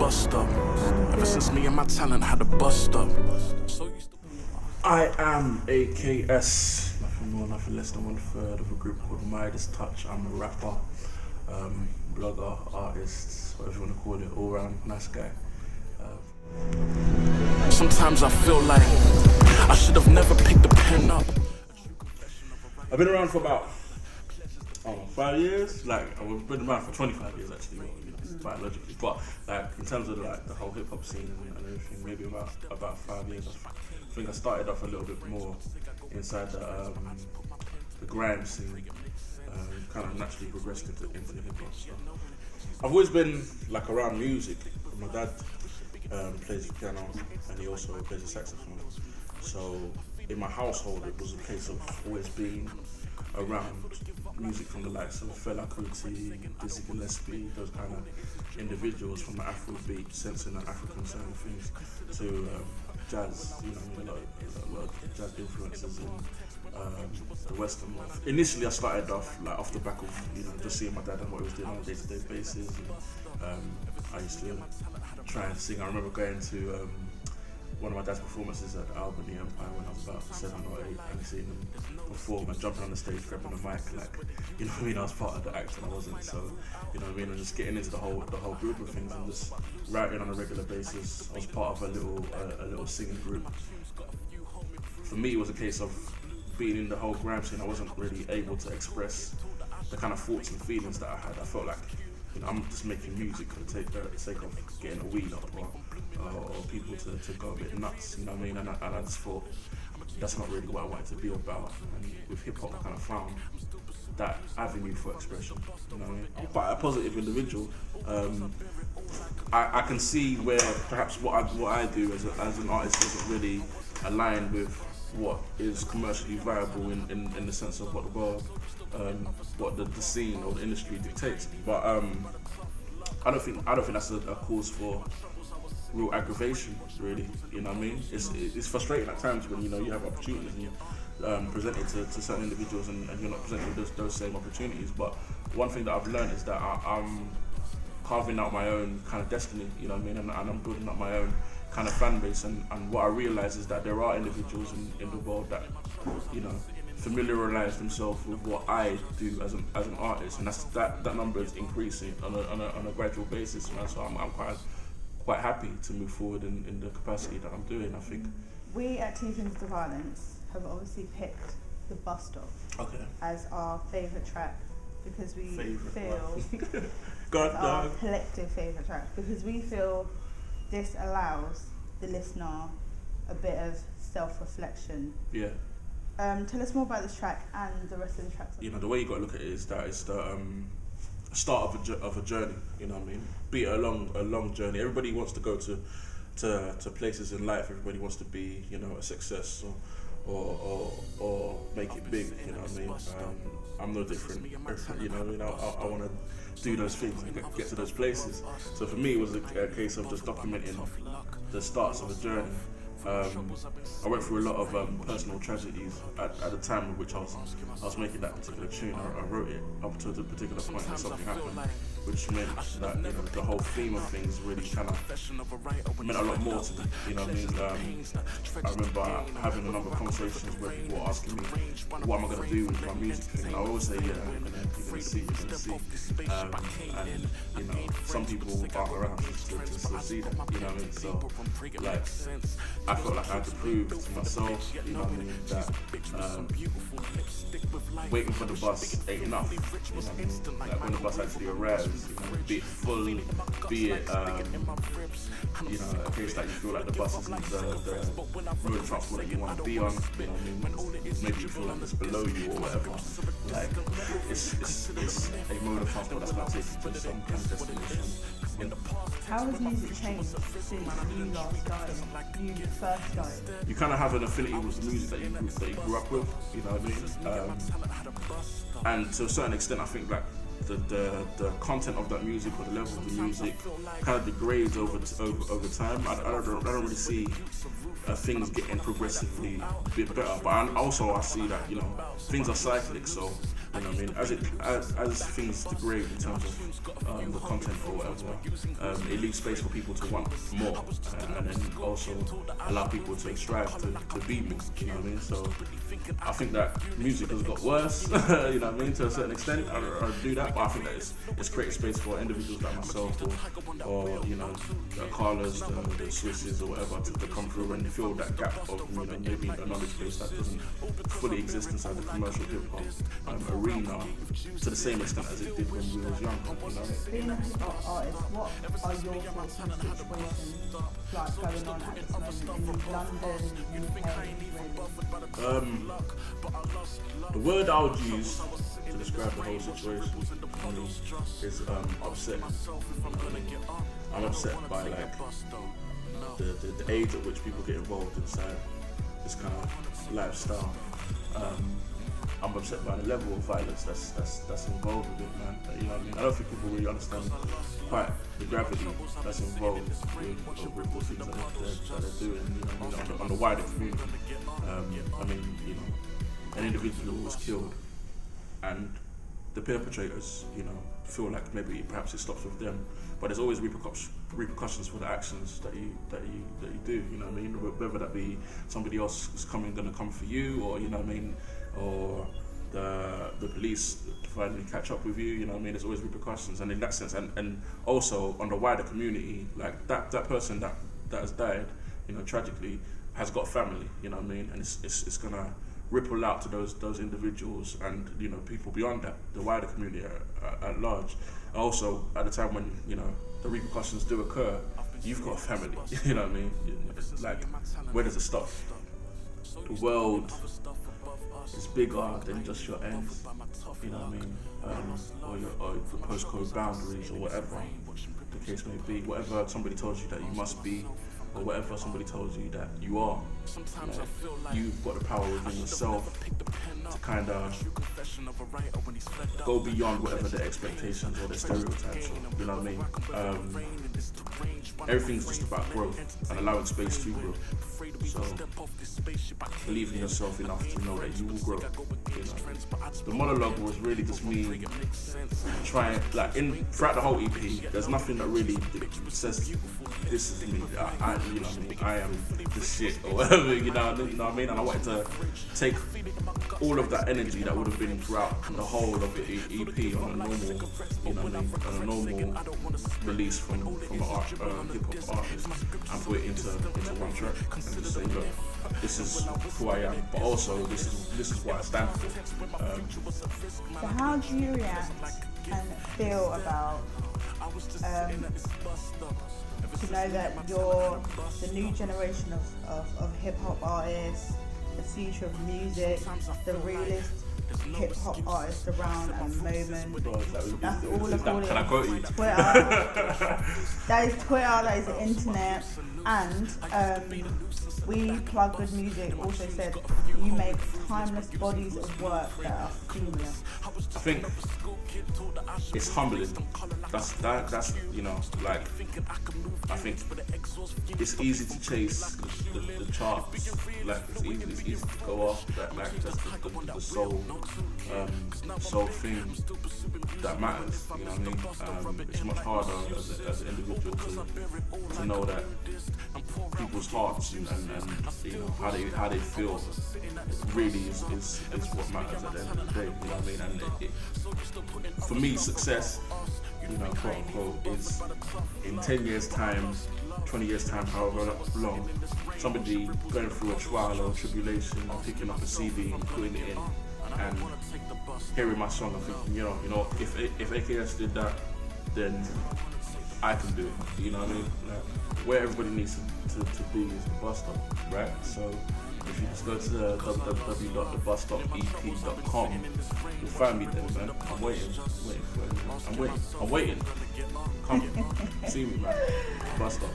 bust up. Ever since me and my talent had a bust up. I am AKS, nothing more, nothing less than 1/3 of a group called Midas Touch. I'm a rapper, blogger, artist, whatever you want to call it, all round nice guy. Sometimes I feel like I should have never picked the pen up. I've been around for about 5 years. Like I've been around for 25 years actually, biologically. But like in terms of like the whole hip hop scene and everything, maybe about 5 years. I think I started off a little bit more inside the grime scene. Kind of naturally progressed into hip hop stuff. I've always been like around music. My dad plays the piano and he also plays the saxophone. So in my household, it was a case of always being around music from the likes of Fela Kuti, Dizzy Gillespie, those kind of individuals from the Afrobeat, sensing the African side of things, to jazz, a lot of jazz influences in the Western world. Initially, I started off like off the back of just seeing my dad and what he was doing on a day-to-day basis. And, I used to try and sing. I remember going to one of my dad's performances at Albany Empire when I was about 7 or 8 and seeing him perform and jumping on the stage, grabbing the mic, like, I was part of the act and I wasn't, so, and just getting into the whole group of things and just writing on a regular basis. I was part of a little singing group. For me, it was a case of being in the whole grime scene. I wasn't really able to express the kind of thoughts and feelings that I had. I felt like, I'm just making music for the sake of getting a weed up or people to go a bit nuts, And I just thought that's not really what I wanted to be about. And with hip hop, I kind of found that avenue for expression. I'm quite a positive individual. I can see where perhaps what I do as an artist doesn't really align with what is commercially viable in the sense of what the world, what the scene or the industry dictates. But I don't think that's a cause for real aggravation, really. It's frustrating at times when you have opportunities and you present it to certain individuals and you're not presented with those same opportunities. But one thing that I've learned is that I'm carving out my own kind of destiny, and I'm building up my own kind of fan base, and what I realise is that there are individuals in the world that familiarise themselves with what I do as an artist, and that number is increasing on a gradual basis, So I'm quite happy to move forward in the capacity that I'm doing. I think we at Two Things to Violence have obviously picked The Bus Stop as our favourite track because we feel our collective favourite track because we feel this allows the listener a bit of self-reflection. Yeah. Tell us more about this track and the rest of the tracks. The way you got to look at it is that it's the start of a journey. Be it a long journey. Everybody wants to go to places in life. Everybody wants to be a success or make it big. I'm no different. I want to do those things and get to those places. So for me, it was a case of just documenting the starts of a journey. I went through a lot of personal tragedies at the time in which I was making that particular tune. I wrote it up to the particular point that something happened, which meant that the whole theme of things really kind of meant a lot more to me. I remember having a number of conversations where people were asking me, what am I going to do with my music thing? And I always say, you're going to see. And some people aren't around to see that. So like, I felt like I had to prove to myself, that waiting for the bus ain't enough. Like when the bus actually arrives, be it full, be it a case that you feel like the bus isn't the road transport that you want to be on. Maybe you feel like it's below you or whatever. Like it's a mode of transport that's going to take you to some kind of destination. How has music changed since you last started? You first started? You kind of have an affinity with the music that you grew up with, and to a certain extent, I think like the content of that music or the level of the music kind of degrades over time. I don't really see things getting progressively a bit better, but I see that things are cyclic. So You know what I mean? As things degrade in terms of the content or whatever, it leaves space for people to want more, and then also allow people to strive to be more. You know what I mean? So I think that music has got worse. You know what I mean? To a certain extent, I do that, but I think that it's created space for individuals like myself or you know, the Carlas, the Swisses or whatever to come through and fill that gap of, you know, maybe a knowledge base that doesn't fully exist inside the commercial hip hop arena to the same extent as it did when we was young. You know? Being a hip hop artist, what are your thoughts on situations like going on at this moment in London, UK, really? The word I would use to describe the whole situation is upset. I'm upset by like the age at which people get involved inside this kind of lifestyle. I'm upset by the level of violence that's involved with it, man. You know what I mean? I don't think people really understand quite the gravity that's involved with the things that they're doing, you know what I mean, on the wider community. I mean, you know, an individual was killed, and the perpetrators, you know, feel like maybe perhaps it stops with them, but there's always repercussions for the actions that you do. You know what I mean? Whether that be somebody else is going to come for you, or you know what I mean, or the police finally catch up with you. You know what I mean? There's always repercussions, and in that sense, and also on the wider community, like that person that has died, you know, tragically, has got family. You know what I mean? And it's gonna ripple out to those individuals and, you know, people beyond that, the wider community at large. Also, at the time when, you know, the repercussions do occur, you've got a family. You know what I mean? Like, where does it stop? The world is bigger than just your ends. You know what I mean? Or the postcode boundaries, or whatever the case may be. Whatever somebody tells you that you must be, or whatever somebody tells you that you are, you've got the power within yourself to kind of go beyond whatever the expectations or the stereotypes are, you know what I mean? Everything's just about growth and allowing space to grow. So believe in yourself enough to know that you will grow. You know? The monologue was really just me trying, like, throughout the whole EP, there's nothing that really says this is me. You know what I mean? I am the shit or whatever. You know what I mean? And I wanted to take all of that energy that would have been throughout the whole of the EP on a normal, you know what I mean, on a normal release from an hip hop artist, and put it into one track and just say, look, this is who I am, but also this is what I stand for. So how do you react and feel about to know that you're the new generation of hip hop artists, the future of music, the realest hip hop artist around at the moment? That's all according to Twitter. That is Twitter, that is the internet. And We Plug Good Music also said you make timeless bodies of work that are seamless. I think it's humbling. That's you know, like, I think it's easy to chase the charts. Like, it's easy to go after that, like, just the soul thing that matters. You know what I mean? It's much harder as an individual to know that people's hearts and you know how they feel really is what matters at the end of the day. You know what I mean? And for me, success, you know, quote unquote, is in 10 years time, 20 years time, however long, somebody going through a trial or a tribulation and picking up a CD and putting it in and hearing my song and thinking, you know, if AKS did that, then I can do it. You know what I mean? Like, where everybody needs to be is the bus stop, right? So if you just go to www.thebusstopep.com, you'll find me there, man. I'm waiting for you. I'm waiting. Come, see me, man. Bus stop.